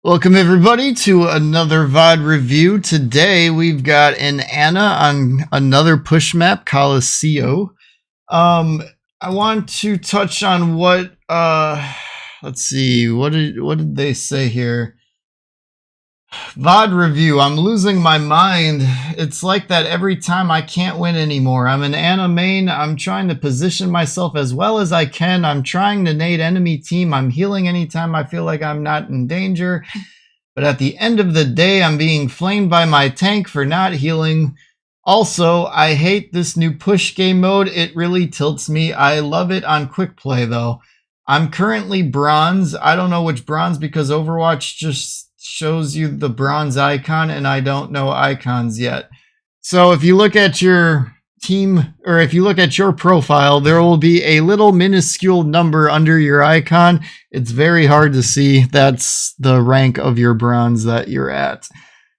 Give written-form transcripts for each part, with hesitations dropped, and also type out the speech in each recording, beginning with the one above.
Welcome everybody to another VOD review. Today we've got an Ana on another push map, Colosseo. I want to touch on what let's see, what did they say here? VOD review. I'm losing my mind. It's like that every time. I can't win anymore. I'm an Ana main. I'm trying to position myself as well as I can. I'm trying to nade enemy team. I'm healing anytime I feel like I'm not in danger. But at the end of the day, I'm being flamed by my tank for not healing. Also, I hate this new push game mode. It really tilts me. I love it on quick play though. I'm currently bronze. I don't know which bronze because Overwatch just shows you the bronze icon and I don't know icons yet. So if you look at your team, or if you look at your profile, there will be a little minuscule number under your icon. It's very hard to see. That's the rank of your bronze that you're at.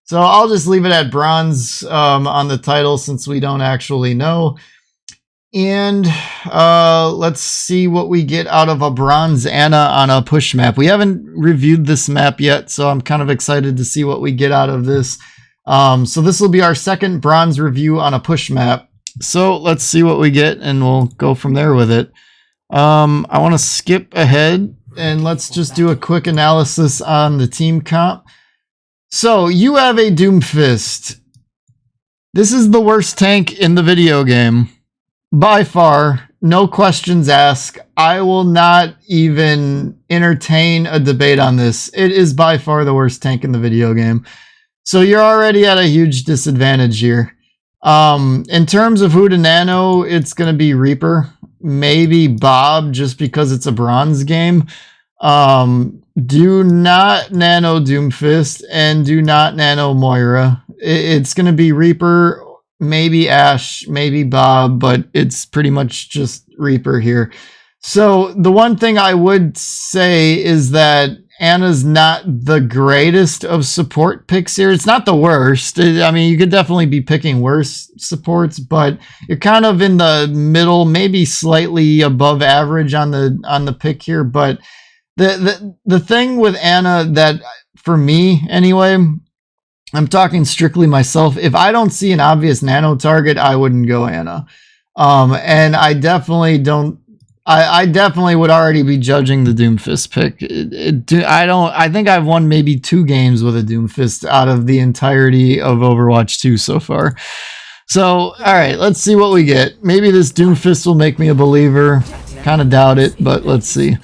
So I'll just leave it at bronze on the title since we don't actually know. And let's see what we get out of a bronze Ana on a push map. We haven't reviewed this map yet, so I'm kind of excited to see what we get out of this. So this will be our second bronze review on a push map. So let's see what we get and we'll go from there with it. I want to skip ahead and let's just do a quick analysis on the team comp. So you have a Doomfist. This is the worst tank in the video game. By far, no questions asked. I will not even entertain a debate on this. It is by far the worst tank in the video game. So you're already at a huge disadvantage here. In terms of who to nano, it's going to be Reaper. Maybe Bob, just because it's a bronze game. Do not nano Doomfist and do not nano Moira. It's going to be Reaper, maybe Ash, maybe Bob, but it's pretty much just Reaper here. So the one thing I would say is that Ana's not the greatest of support picks here. It's not the worst. I mean, you could definitely be picking worse supports, but you're kind of in the middle, maybe slightly above average on the pick here. But the thing with Ana that, for me anyway, I'm talking strictly myself. If I don't see an obvious nano target, I wouldn't go Ana. And I definitely don't. I definitely would already be judging the Doomfist pick. I think I've won maybe 2 games with a Doomfist out of the entirety of Overwatch 2 so far. So, all right, let's see what we get. Maybe this Doomfist will make me a believer. Kind of doubt it, but let's see.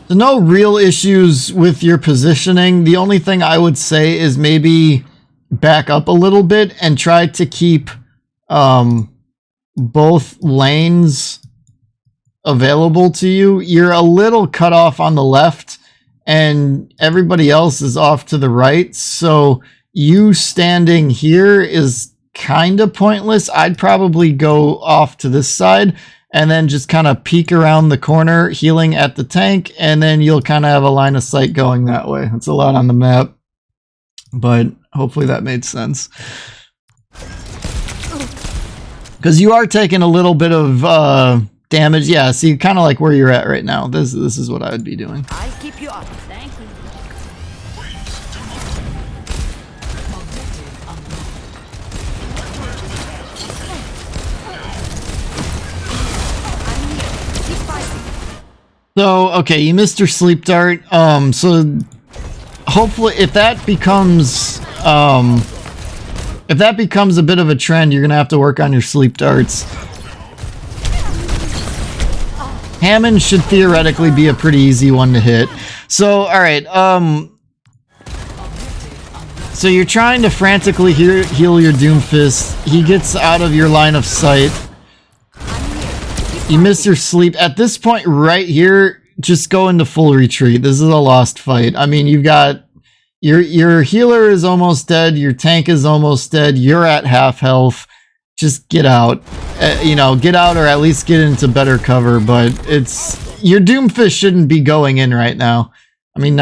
So no real issues with your positioning. The only thing I would say is maybe back up a little bit and try to keep both lanes available to you. You're a little cut off on the left and everybody else is off to the right. So you standing here is kind of pointless. I'd probably go off to this side and then just kind of peek around the corner, healing at the tank, and then you'll kind of have a line of sight going that way. It's a lot on the map, but hopefully that made sense. Because you are taking a little bit of damage. Yeah, see, kind of like where you're at right now. This is what I would be doing. I'll keep you up. Thank you. So, okay, you missed your sleep dart. So hopefully if that becomes a bit of a trend, you're gonna have to work on your sleep darts. Hammond should theoretically be a pretty easy one to hit. So, all right, so you're trying to frantically heal your Doomfist. He gets out of your line of sight. You miss your sleep. At this point right here, just go into full retreat. This is a lost fight. I mean, you've got your healer is almost dead. Your tank is almost dead. You're at half health. Just get out. You know, get out or at least get into better cover. But it's your Doomfist shouldn't be going in right now. I mean,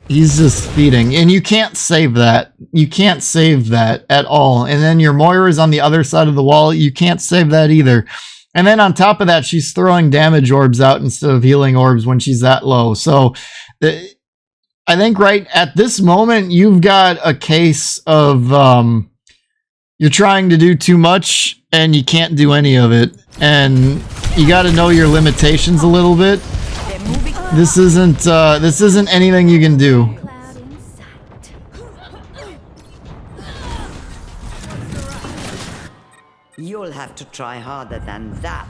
he's just feeding, and you can't save that. You can't save that at all. And then your Moira's on the other side of the wall. You can't save that either. And then on top of that, she's throwing damage orbs out instead of healing orbs when she's that low. So I think right at this moment, you've got a case of you're trying to do too much and you can't do any of it. And you got to know your limitations a little bit. This isn't anything you can do. You'll have to try harder than that.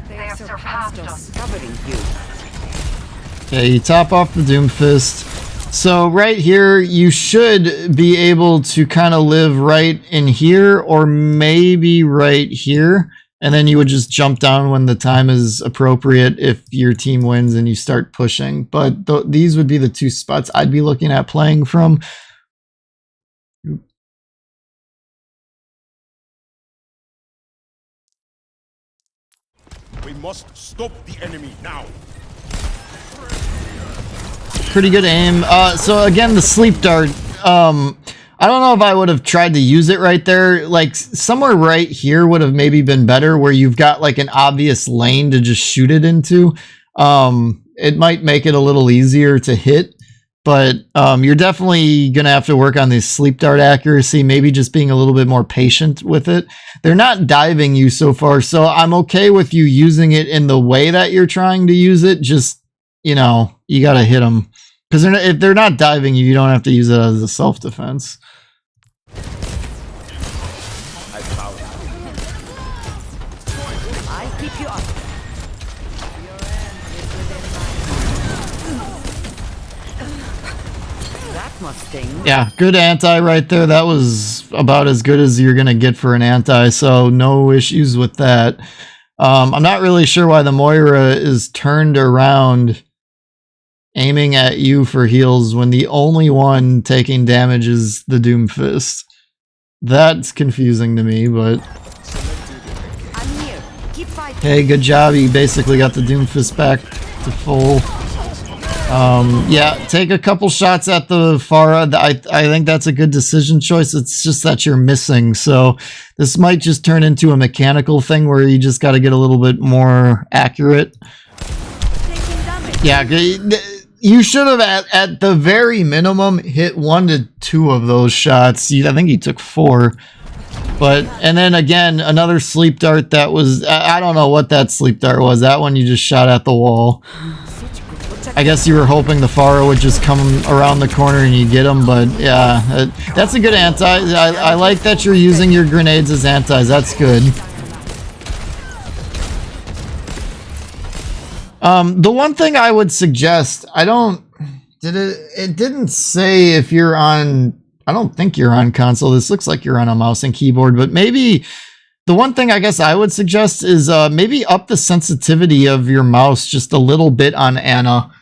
They have surpassed us, covering you. Okay, you top off the Doomfist. So right here, you should be able to kind of live right in here, or maybe right here. And then you would just jump down when the time is appropriate if your team wins and you start pushing. But these would be the two spots I'd be looking at playing from. We must stop the enemy now. Pretty good aim. So again, the sleep dart. I don't know if I would have tried to use it right there. Like somewhere right here would have maybe been better, where you've got like an obvious lane to just shoot it into. It might make it a little easier to hit, but you're definitely gonna have to work on this sleep dart accuracy. Maybe just being a little bit more patient with it. They're not diving you so far, so I'm okay with you using it in the way that you're trying to use it. Just, you know, you gotta hit them. Because if they're not diving you, you don't have to use it as a self-defense. I'll keep you up. That must sting. Yeah, good anti right there. That was about as good as you're going to get for an anti, so no issues with that. I'm not really sure why the Moira is turned around aiming at you for heals when the only one taking damage is the Doomfist. That's confusing to me, but I'm here. Keep fighting. hey, good job. You basically got the Doomfist back to full. Yeah, take a couple shots at the Pharah. I think that's a good decision choice. It's just that you're missing. So this might just turn into a mechanical thing where you just got to get a little bit more accurate. Yeah, you should have at the very minimum hit 1 to 2 of those shots. I think he took 4. But, and then again, another sleep dart that was, I don't know what that sleep dart was. That one you just shot at the wall. I guess you were hoping the Pharah would just come around the corner and you get him, but yeah, that's a good anti. I like that you're using your grenades as antis. That's good. The one thing I would suggest, it didn't say if you're on, I don't think you're on console. This looks like you're on a mouse and keyboard, but maybe the one thing I guess I would suggest is maybe up the sensitivity of your mouse just a little bit on Ana.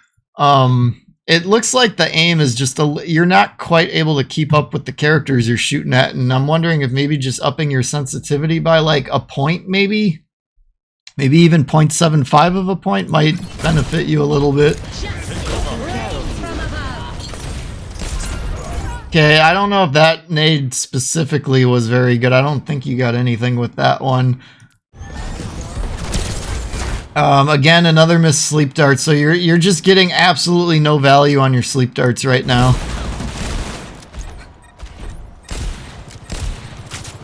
It looks like the aim is just you're not quite able to keep up with the characters you're shooting at, and I'm wondering if maybe just upping your sensitivity by like a point, maybe even 0.75 of a point might benefit you a little bit. Okay, I don't know if that nade specifically was very good. I don't think you got anything with that one. Again, another missed sleep dart, so you're just getting absolutely no value on your sleep darts right now.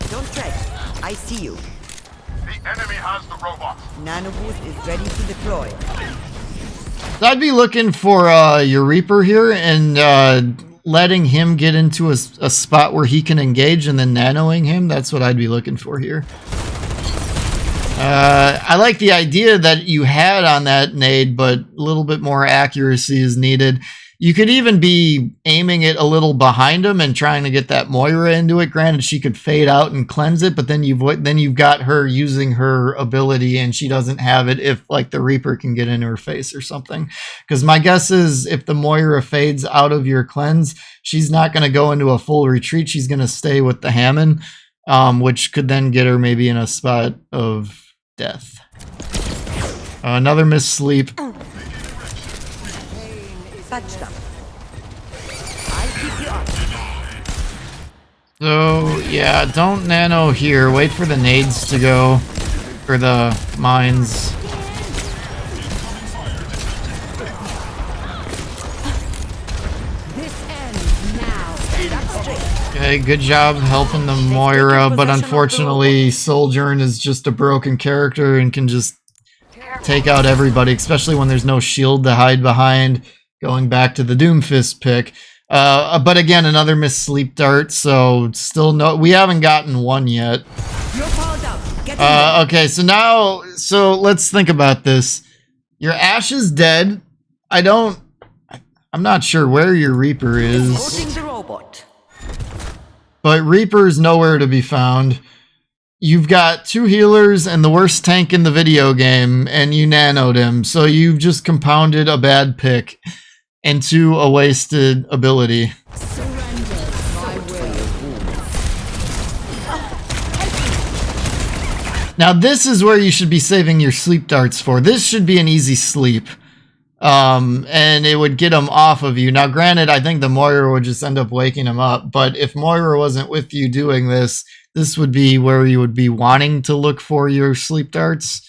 Don't fret. I see you. The enemy has the robot. Nano boost is ready to deploy. I'd be looking for your Reaper here and letting him get into a spot where he can engage and then nanoing him. That's what I'd be looking for here. I like the idea that you had on that nade, but a little bit more accuracy is needed. You could even be aiming it a little behind him and trying to get that Moira into it. Granted, she could fade out and cleanse it, but then you've got her using her ability and she doesn't have it if like the Reaper can get into her face or something. Because my guess is if the Moira fades out of your cleanse, she's not going to go into a full retreat. She's going to stay with the Hammond, which could then get her maybe in a spot of death. Another missed sleep. Touched up. I keep you up. So, yeah, don't nano here. Wait for the nades to go. For the mines. This ends now. Stand up straight. Okay, good job helping the Moira, but unfortunately Sojourn is just a broken character and can just take out everybody, especially when there's no shield to hide behind. Going back to the Doomfist pick. But again, another missed sleep dart, so still no, we haven't gotten one yet. You're powered up. Get in there. Okay, so now, let's think about this. Your Ashe is dead. I'm not sure where your Reaper is. Escorting the robot. But Reaper's nowhere to be found. You've got 2 healers and the worst tank in the video game, and you nanoed him, so you've just compounded a bad pick into a wasted ability. Now this is where you should be saving your sleep darts for. This should be an easy sleep. And it would get him off of you. Now granted, I think the Moira would just end up waking him up, but if Moira wasn't with you doing this, this would be where you would be wanting to look for your sleep darts.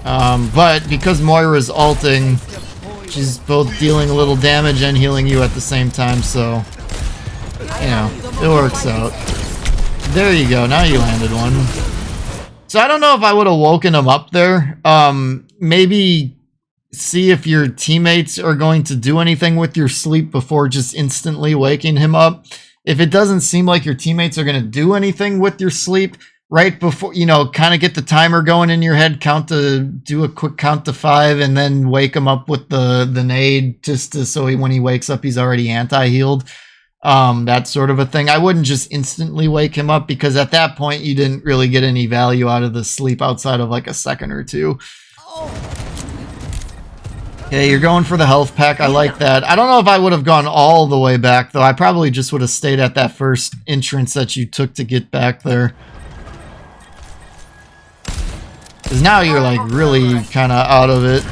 But because Moira's ulting, she's both dealing a little damage and healing you at the same time, so, you know, it works out. There you go, now you landed one. So I don't know if I would have woken him up there. Maybe see if your teammates are going to do anything with your sleep before just instantly waking him up. If it doesn't seem like your teammates are going to do anything with your sleep, right before, you know, kind of get the timer going in your head, do a quick count to 5, and then wake him up with the nade, just to, so when he wakes up, he's already anti-healed. That sort of a thing. I wouldn't just instantly wake him up, because at that point, you didn't really get any value out of the sleep outside of like a second or two. Okay, you're going for the health pack. I like that. I don't know if I would have gone all the way back, though. I probably just would have stayed at that first entrance that you took to get back there. Because now you're like really kind of out of it.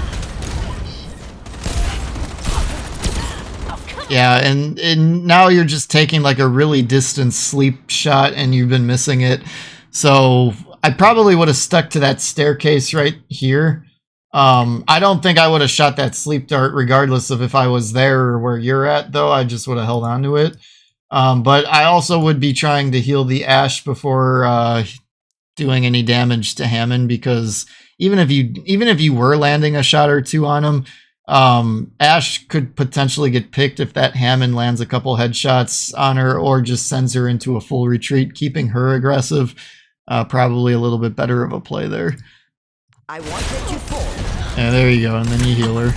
Yeah, and now you're just taking like a really distant sleep shot and you've been missing it. So I probably would have stuck to that staircase right here. I don't think I would have shot that sleep dart regardless of if I was there or where you're at, though. I just would have held on to it. But I also would be trying to heal the Ashe before doing any damage to Hammond, because even if you were landing a shot or two on him, Ashe could potentially get picked if that Hammond lands a couple headshots on her or just sends her into a full retreat. Keeping her aggressive, probably a little bit better of a play there. I won't let you fall. Yeah, there you go, and then you heal her.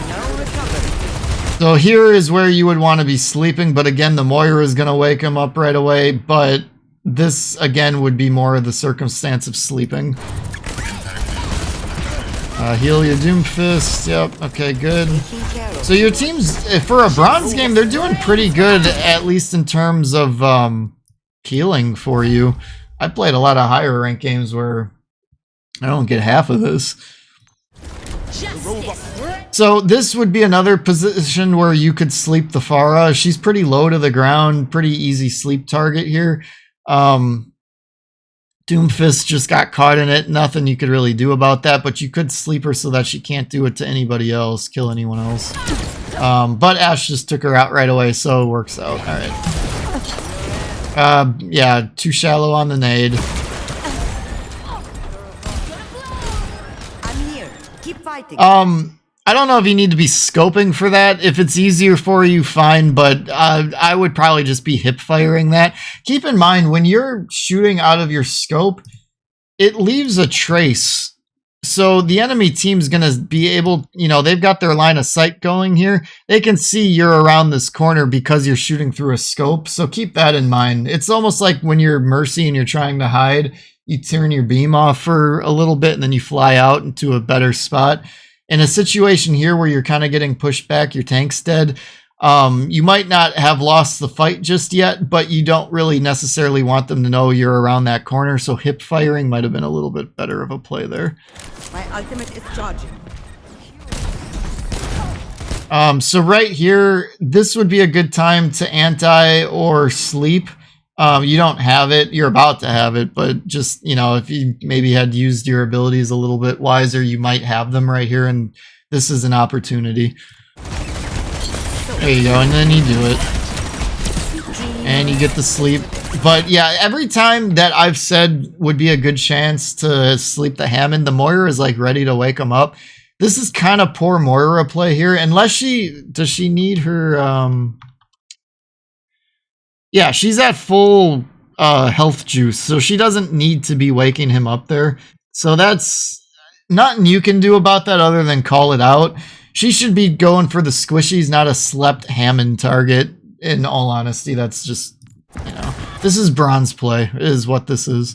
No recovery. So here is where you would want to be sleeping, but again, the Moira is going to wake him up right away, but this, again, would be more of the circumstance of sleeping. Heal your Doomfist. Yep, okay, good. So your team's, for a bronze game, they're doing pretty good, at least in terms of healing for you. I played a lot of higher rank games where I don't get half of this. So this would be another position where you could sleep the Pharah. She's pretty low to the ground, pretty easy sleep target here. Doomfist just got caught in it. Nothing you could really do about that, but you could sleep her so that she can't do it to anybody else, kill anyone else. But Ashe just took her out right away, so it works out. All right. Yeah, too shallow on the nade. I'm here. Keep fighting. I don't know if you need to be scoping for that. If it's easier for you, fine, but I would probably just be hip firing that. Keep in mind, when you're shooting out of your scope, it leaves a trace. So the enemy team's going to be able, you know, they've got their line of sight going here. They can see you're around this corner because you're shooting through a scope. So keep that in mind. It's almost like when you're Mercy and you're trying to hide, you turn your beam off for a little bit and then you fly out into a better spot. In a situation here where you're kind of getting pushed back, your tank's dead, You might not have lost the fight just yet, but you don't really necessarily want them to know you're around that corner, so hip firing might have been a little bit better of a play there. My ultimate is charging. So right here, this would be a good time to anti or sleep. You don't have it, you're about to have it, but just, you know, if you maybe had used your abilities a little bit wiser, you might have them right here, and this is an opportunity. There you go, and then you do it. And you get the sleep. But yeah, every time that I've said would be a good chance to sleep the Hammond, the Moira is like ready to wake him up. This is kind of poor Moira play here, unless does she need her, yeah, she's at full health juice, so she doesn't need to be waking him up there. So that's nothing you can do about that other than call it out. She should be going for the squishies, not a slept Hammond target. In all honesty, that's just, you know, this is bronze play, is what this is.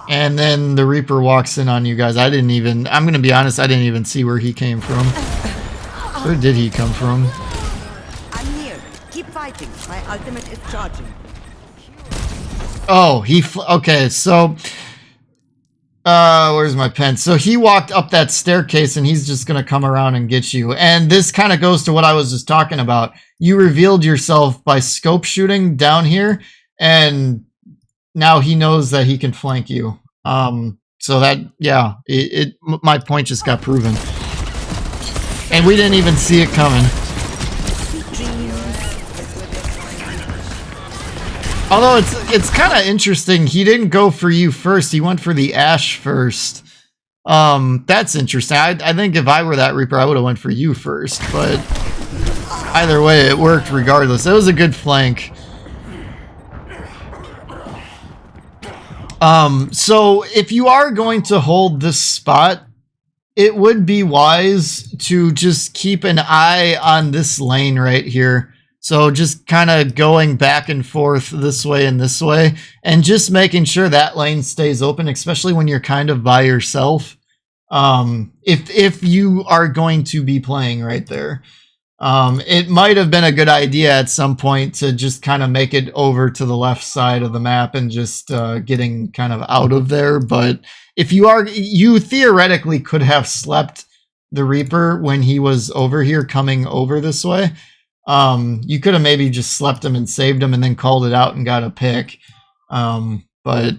And then the Reaper walks in on you guys. I'm going to be honest, I didn't even see where he came from. Where did he come from? I'm here. Keep fighting. My ultimate is charging. Oh, okay, so where's my pen? So he walked up that staircase and he's just going to come around and get you. And this kind of goes to what I was just talking about. You revealed yourself by scope shooting down here, and now he knows that he can flank you. So that, yeah, my point just got proven. And we didn't even see it coming. Although it's kind of interesting, he didn't go for you first. He went for the Ashe first. That's interesting. I think if I were that Reaper, I would have went for you first. But either way, it worked regardless. It was a good flank. So if you are going to hold this spot, it would be wise to just keep an eye on this lane right here. So just kind of going back and forth this way and this way, and just making sure that lane stays open, especially when you're kind of by yourself. If you are going to be playing right there. It might have been a good idea at some point to just kind of make it over to the left side of the map and just getting kind of out of there. But if you theoretically could have slept the Reaper when he was over here coming over this way. You could have maybe just slept him and saved him and then called it out and got a pick. But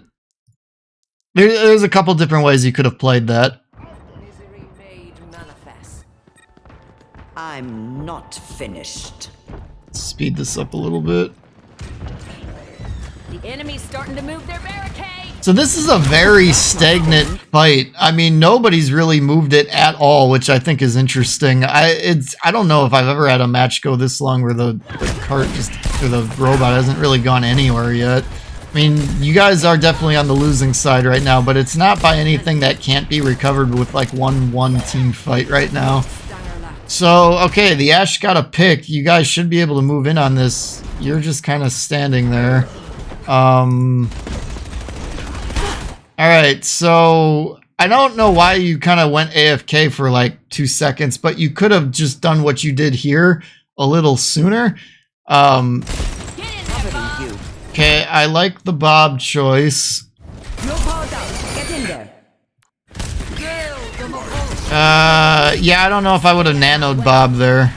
there's a couple different ways you could have played that. I'm not finished. Speed this up a little bit. The enemy's starting to move their barricade. So this is a very stagnant fight. I mean, nobody's really moved it at all, which I think is interesting. I don't know if I've ever had a match go this long where the cart or the robot hasn't really gone anywhere yet. I mean, you guys are definitely on the losing side right now, but it's not by anything that can't be recovered with like one team fight right now. So, okay, the Ashe got a pick. You guys should be able to move in on this. You're just kind of standing there. Alright, so I don't know why you kind of went AFK for like 2 seconds, but you could have just done what you did here a little sooner. Okay, I like the Bob choice. Yeah, I don't know if I would have nanoed Bob there.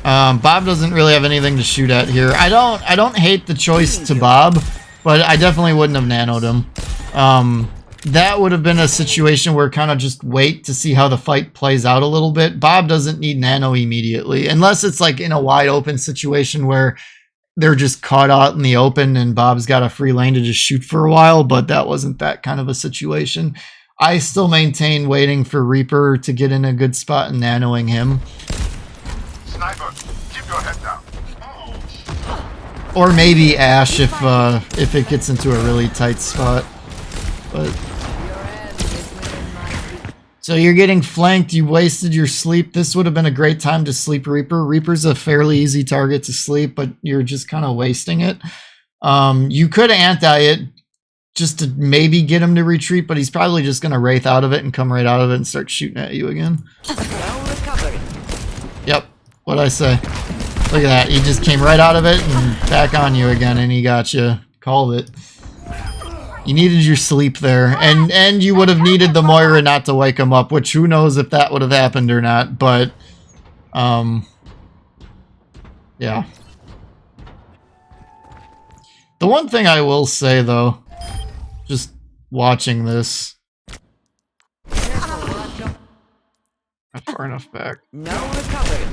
Bob doesn't really have anything to shoot at here. I don't hate the choice to Bob, but I definitely wouldn't have nanoed him. That would have been a situation where kind of just wait to see how the fight plays out a little bit. Bob doesn't need nano immediately, unless it's like in a wide open situation where they're just caught out in the open and Bob's got a free lane to just shoot for a while, but that wasn't that kind of a situation. I still maintain waiting for Reaper to get in a good spot and nanoing him. Sniper, keep your head down. Or maybe Ashe if it gets into a really tight spot. But so you're getting flanked, you wasted your sleep. This would have been a great time to sleep Reaper. Reaper's a fairly easy target to sleep, but you're just kind of wasting it. You could anti it just to maybe get him to retreat, but he's probably just going to wraith out of it and come right out of it and start shooting at you again. Yep, what'd I say? Look at that, he just came right out of it and back on you again, and he got you. Called it. You needed your sleep there, and you would have needed the Moira not to wake him up, which who knows if that would have happened or not, but yeah. The one thing I will say though, just watching this, not far enough back. No recovery.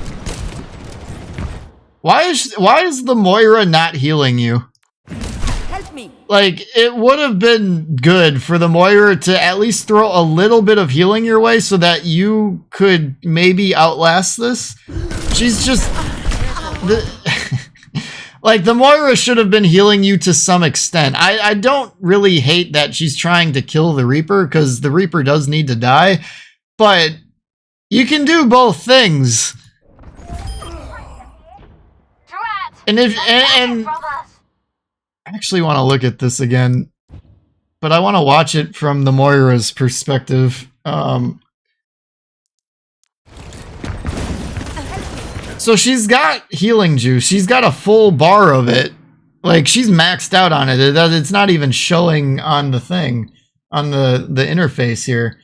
Why is the Moira not healing you? Help me. Like, it would have been good for the Moira to at least throw a little bit of healing your way so that you could maybe outlast this. She's just... like, the Moira should have been healing you to some extent. I don't really hate that she's trying to kill the Reaper, because the Reaper does need to die, but you can do both things. And if and I actually want to look at this again, but I want to watch it from the Moira's perspective. So she's got healing juice. She's got a full bar of it. Like, she's maxed out on it. It's not even showing on the thing, on the interface here.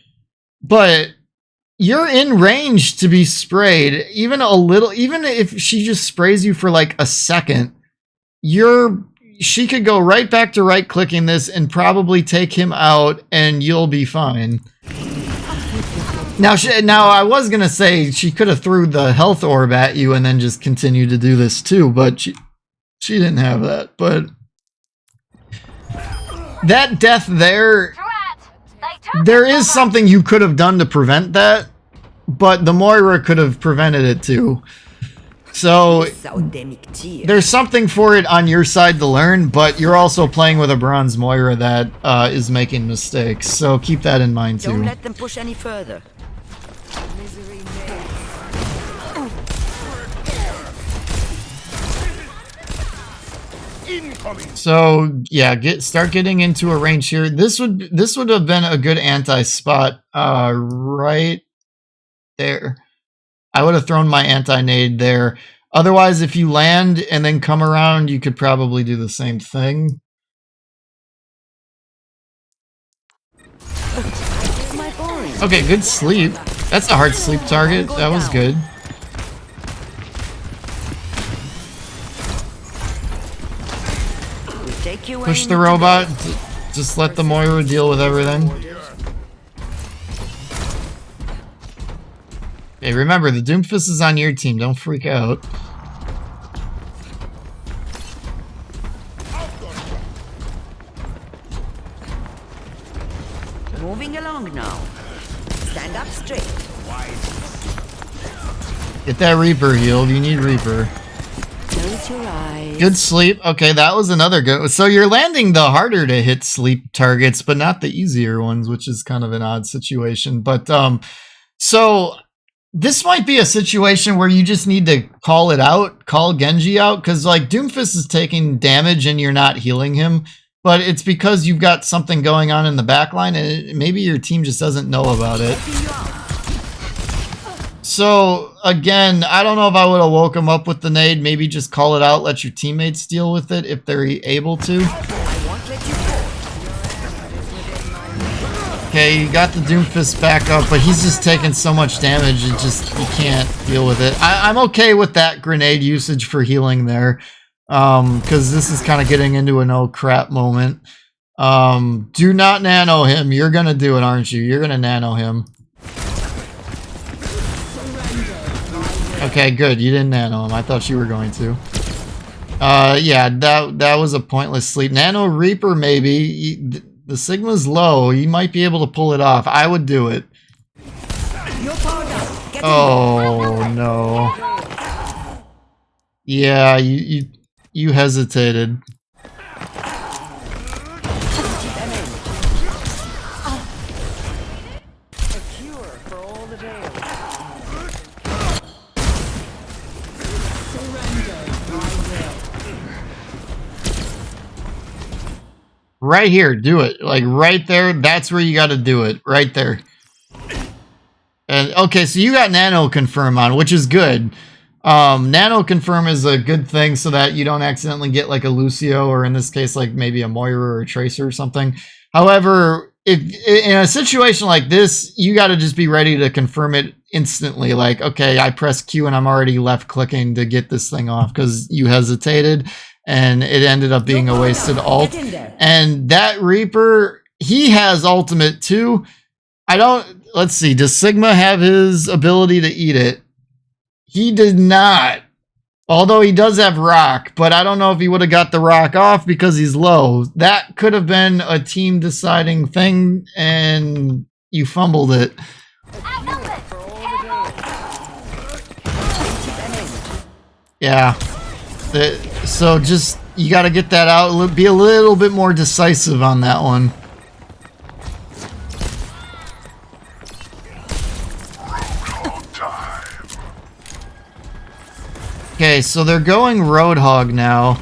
But you're in range to be sprayed, even a little, even if she just sprays you for like a second, she could go right back to right clicking this and probably take him out and you'll be fine. Now I was going to say she could have threw the health orb at you and then just continued to do this too, but she didn't have that. But that death there is something you could have done to prevent that, but the Moira could have prevented it too. So there's something for it on your side to learn, but you're also playing with a bronze Moira that is making mistakes. So keep that in mind too. Don't let them push any further. So yeah, start getting into a range here. This would have been a good anti-spot right there. I would have thrown my anti-nade there. Otherwise, if you land and then come around, you could probably do the same thing. Okay, good sleep. That's a hard sleep target. That was good. Push the robot. Just let the Moira deal with everything. Hey, remember, the Doomfist is on your team. Don't freak out. Moving along now. Stand up straight. Get that Reaper healed. You need Reaper. Close your eyes. Good sleep. Okay, that was another good. So you're landing the harder to hit sleep targets, but not the easier ones, which is kind of an odd situation. But so this might be a situation where you just need to call it out, call Genji out, because like Doomfist is taking damage and you're not healing him, but it's because you've got something going on in the backline and maybe your team just doesn't know about it. So again, I don't know if I would have woke him up with the nade. Maybe just call it out, let your teammates deal with it if they're able to. Okay, you got the Doomfist back up, but he's just taking so much damage, you can't deal with it. I'm okay with that grenade usage for healing there, because this is kind of getting into an oh crap moment. Do not nano him. You're gonna do it, aren't you? You're gonna nano him. Okay, good. You didn't nano him. I thought you were going to. Yeah, that was a pointless sleep. Nano Reaper, maybe. The Sigma's low. You might be able to pull it off. I would do it. Oh, no. Yeah, you hesitated. Right here, do it. Like right there, that's where you got to do it. Right there. And okay, so you got nano confirm on, which is good. Nano confirm is a good thing so that you don't accidentally get like a Lucio, or in this case, like maybe a Moira or a Tracer or something. However, if in a situation like this, you got to just be ready to confirm it instantly. Like, okay, I press Q and I'm already left clicking to get this thing off because you hesitated, and it ended up being a wasted ult. And that Reaper, he has ultimate too. Let's see, does Sigma have his ability to eat it? He did not. Although he does have rock, but I don't know if he would have got the rock off because he's low. That could have been a team deciding thing, and you fumbled it. Yeah. So just, you got to get that out. Be a little bit more decisive on that one. Okay, so they're going Roadhog now,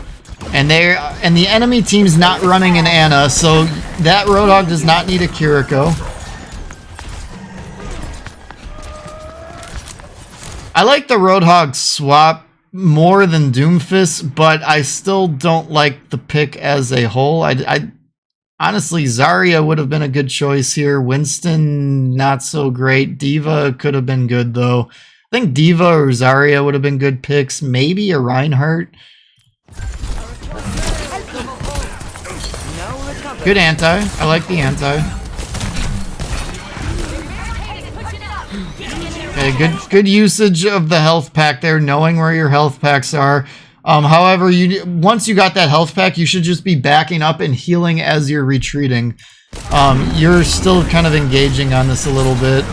and the enemy team's not running an Ana, so that Roadhog does not need a Kiriko. I like the Roadhog swap more than Doomfist, but I still don't like the pick as a whole. I honestly, Zarya would have been a good choice here. Winston, not so great. Diva could have been good though. I think Diva or Zarya would have been good picks. Maybe a Reinhardt. Good anti. I like the anti. Okay, good usage of the health pack there, knowing where your health packs are. However, once you got that health pack, you should just be backing up and healing as you're retreating. You're still kind of engaging on this a little bit.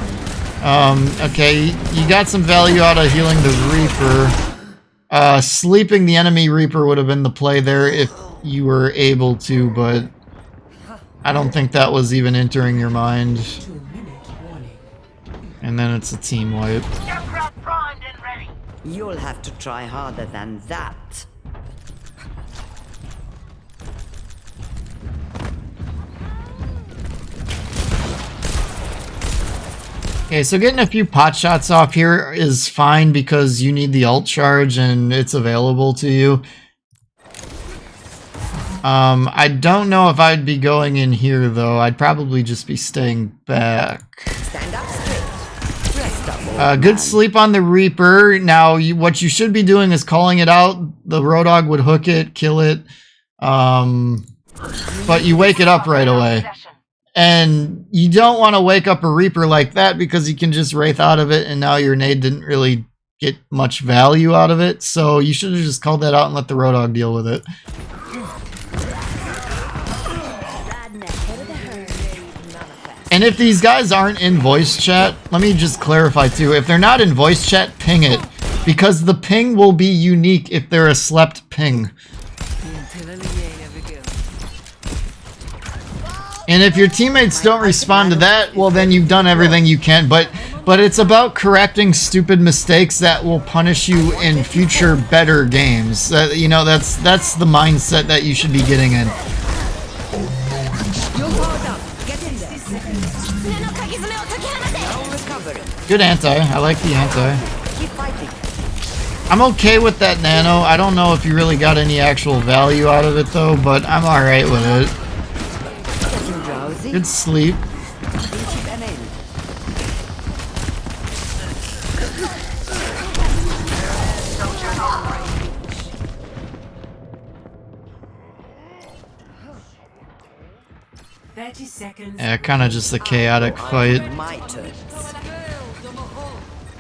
Okay, you got some value out of healing the Reaper. Sleeping the enemy Reaper would have been the play there if you were able to, but I don't think that was even entering your mind. And then it's a team wipe. You'll have to try harder than that. Okay, so getting a few pot shots off here is fine because you need the ult charge and it's available to you. I don't know if I'd be going in here though. I'd probably just be staying back. Stand up straight. Rest up, Good sleep on the Reaper. Now, what you should be doing is calling it out. The Roadhog would hook it, kill it. But you wake it up right away. And you don't want to wake up a Reaper like that because you can just Wraith out of it, and now your nade didn't really get much value out of it. So you should have just called that out and let the Roadhog deal with it. And if these guys aren't in voice chat, let me just clarify too. If they're not in voice chat, ping it. Because the ping will be unique if they're a slept ping. And if your teammates don't respond to that, well then you've done everything you can. But it's about correcting stupid mistakes that will punish you in future better games. You know, that's the mindset that you should be getting in. Good anti. I like the anti. I'm okay with that nano. I don't know if you really got any actual value out of it though, but I'm alright with it. Good sleep. Yeah, kind of just a chaotic fight.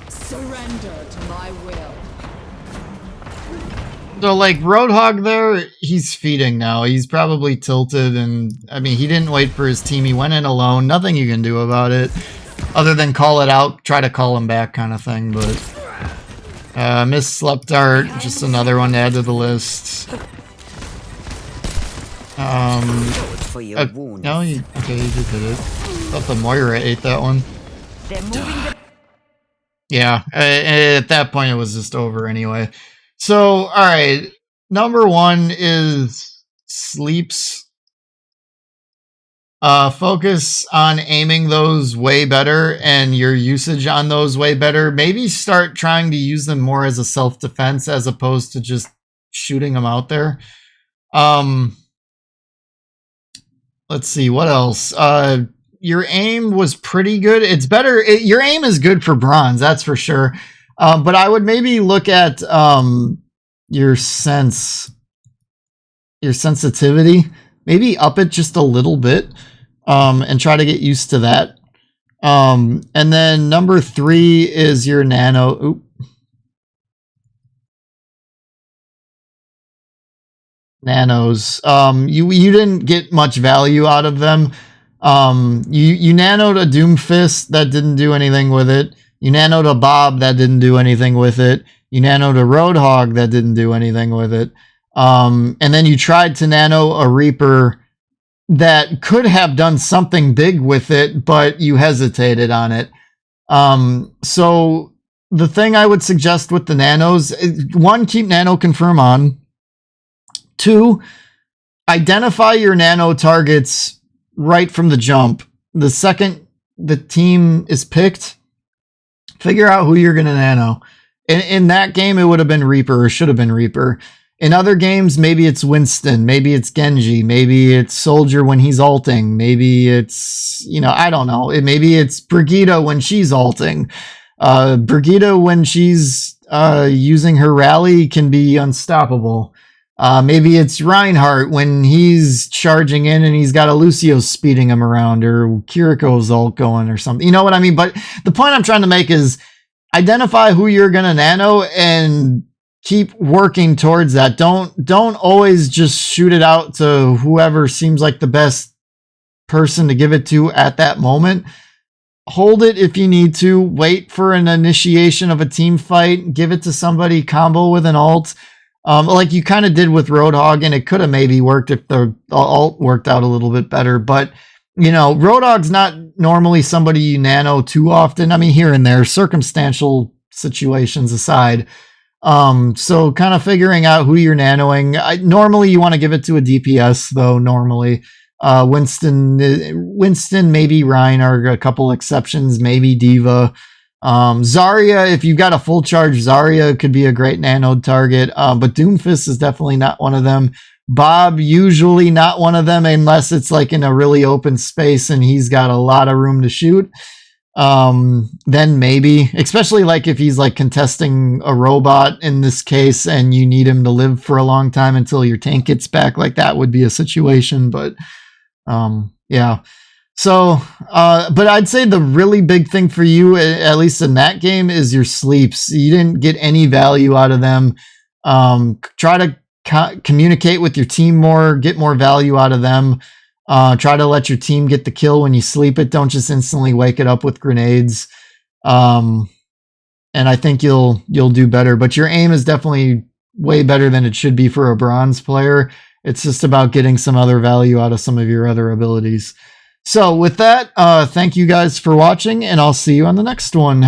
Surrender to my will. So, like, Roadhog there, he's feeding now. He's probably tilted, and, I mean, he didn't wait for his team. He went in alone. Nothing you can do about it, other than call it out, try to call him back kind of thing, but... Missed Slept Dart, just another one to add to the list. No, okay, he did hit it. I thought the Moira ate that one. Yeah, at that point it was just over anyway. So, alright, number one is sleeps. Focus on aiming those way better and your usage on those way better. Maybe start trying to use them more as a self-defense as opposed to just shooting them out there. Let's see, what else? Your aim was pretty good. It's better. Your aim is good for bronze, that's for sure. But I would maybe look at your sensitivity. Maybe up it just a little bit and try to get used to that. And then number 3 is your nano. Nanos. You didn't get much value out of them. You nanoed a Doomfist that didn't do anything with it. You nanoed a Bob that didn't do anything with it. You nanoed a Roadhog that didn't do anything with it. And then you tried to nano a Reaper that could have done something big with it, but you hesitated on it. So the thing I would suggest with the nanos is, 1, keep nano confirm on. 2, identify your nano targets right from the jump. The second the team is picked, figure out who you're going to nano. In that game, it would have been Reaper or should have been Reaper. In other games, maybe it's Winston, maybe it's Genji, maybe it's Soldier when he's ulting, maybe it's, I don't know. Maybe it's Brigitte when she's ulting. Brigitte when she's using her rally can be unstoppable. Maybe it's Reinhardt when he's charging in and he's got a Lucio speeding him around, or Kiriko's ult going or something. You know what I mean? But the point I'm trying to make is identify who you're going to nano and keep working towards that. Don't always just shoot it out to whoever seems like the best person to give it to at that moment. Hold it if you need to. Wait for an initiation of a team fight. Give it to somebody, combo with an ult. Like you kind of did with Roadhog, and it could have maybe worked if the ult worked out a little bit better. But, Roadhog's not normally somebody you nano too often. I mean, here and there, circumstantial situations aside. So kind of figuring out who you're nanoing. Normally you want to give it to a DPS, though, normally. Winston, maybe Ryan are a couple exceptions, maybe Diva. Zarya, if you've got a full charge, Zarya could be a great nano target, but Doomfist is definitely not one of them. Bob, usually not one of them unless it's like in a really open space and he's got a lot of room to shoot. Then maybe, especially like if he's like contesting a robot in this case and you need him to live for a long time until your tank gets back, like that would be a situation. But yeah. So, but I'd say the really big thing for you, at least in that game, is your sleeps. You didn't get any value out of them. Try to communicate with your team more, get more value out of them. Try to let your team get the kill when you sleep it. Don't just instantly wake it up with grenades. And I think you'll do better. But your aim is definitely way better than it should be for a bronze player. It's just about getting some other value out of some of your other abilities. So with that, thank you guys for watching, and I'll see you on the next one.